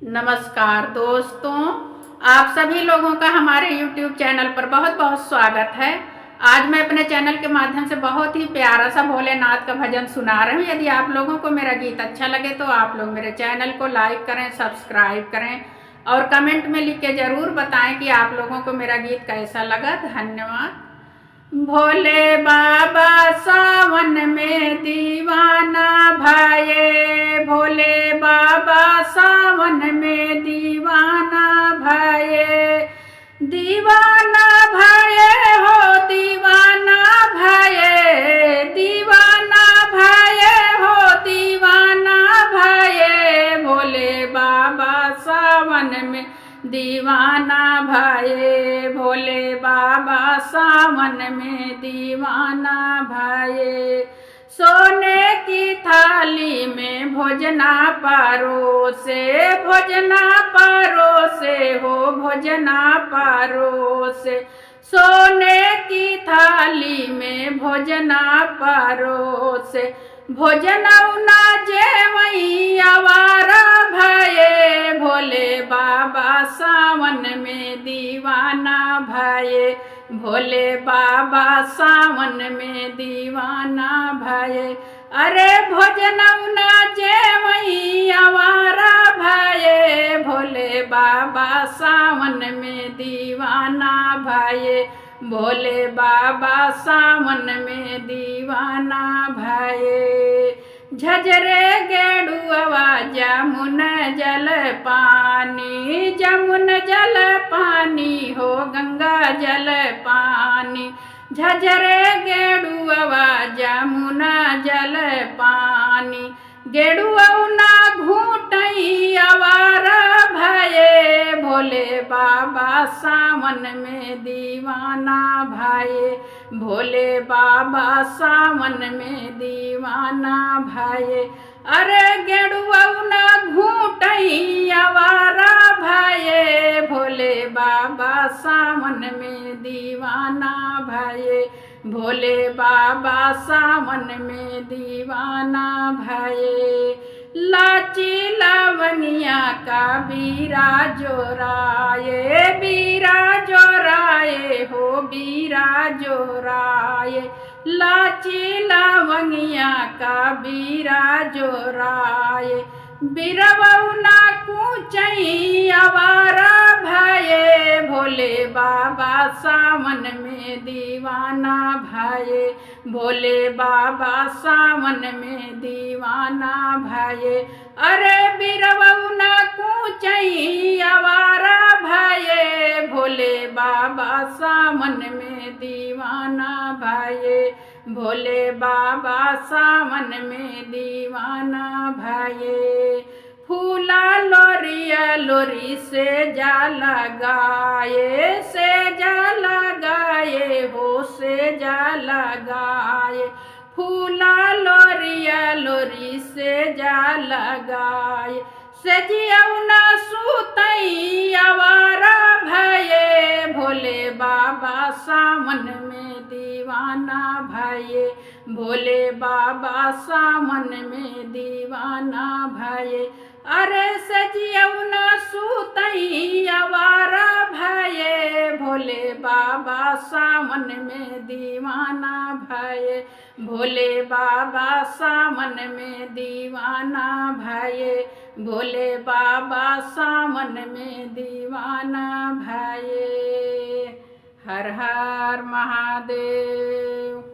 नमस्कार दोस्तों, आप सभी लोगों का हमारे YouTube चैनल पर बहुत बहुत स्वागत है। आज मैं अपने चैनल के माध्यम से बहुत ही प्यारा सा भोलेनाथ का भजन सुना रही हूँ। यदि आप लोगों को मेरा गीत अच्छा लगे तो आप लोग मेरे चैनल को लाइक करें, सब्सक्राइब करें और कमेंट में लिख के ज़रूर बताएं कि आप लोगों को मेरा गीत कैसा लगा। धन्यवाद। भोले बाबा सावन में दीवाना भाये, भोले बाबा सावन में दीवाना भाये, दीवाना भाये हो दीवाना भाये, दीवाना भाये हो दीवाना भाये, भोले बाबा सावन में दीवाना भाये, भोले बाबा सावन में दीवाना भाये। सोने की थाली में भोजना परोसे, भोजना परोसे हो भोजना परोसे, सोने की थाली में भोजना परोसे, भोजना उना जेवई आवारा भाये, भोले बाबा सावन में दीवाना भाये, भोले बाबा सावन में दीवाना भाये। अरे भोजना उना जेवई आवारा भाये, भोले बाबा सावन में दीवाना भाये, भोले बाबा सावन में दीवाना भाये। झजरे गेड़ुआ जमुन जल पानी, जमुन जल पानी हो गंगा जल पानी, झजरे गेड़ुआ जमुना जल पानी, गेड़ुआ ना घूटई आवारा भाये, भोले बाबा सावन में दीवाना भाये, भोले बाबा सावन में दीवाना भाये। अरे गेड़ुआ ना घूटई आवारा भाये, भोले बाबा सावन में दीवाना भाये, भोले बाबा सावन में दीवाना भाये। लाची लवंगिया का बीरा जोराए, बीरा जोराए हो बीरा जोराए, लाची लवंगिया का बीरा जोराए, बिरवना कूचई आवारा भाये, भोले बाबा सावन में दीवाना भाये, भोले बाबा सावन में दीवाना भाये। अरे बिरवना कूचई आवारा भाये, भोले बाबा सावन में दीवाना भाये, भोले बाबा सावन में दीवाना भाये। फूला लोरिया लोरी से जा लगाए, से जा लगाए हो से जा लगाए, फूला लोरिया लोरी से जा लगाए, सजियौना सुतई आवारा भाये, भोले बाबा सावन में दीवाना भाये, भोले बाबा सावन में दीवाना भाये। अरे सजियौना सुतई आवारा भाये, भोले बाबा सावन में दीवाना भाये, भोले बाबा सावन में दीवाना भाये, भोले बाबा सावन में दीवाना भाये। हर हर महादेव।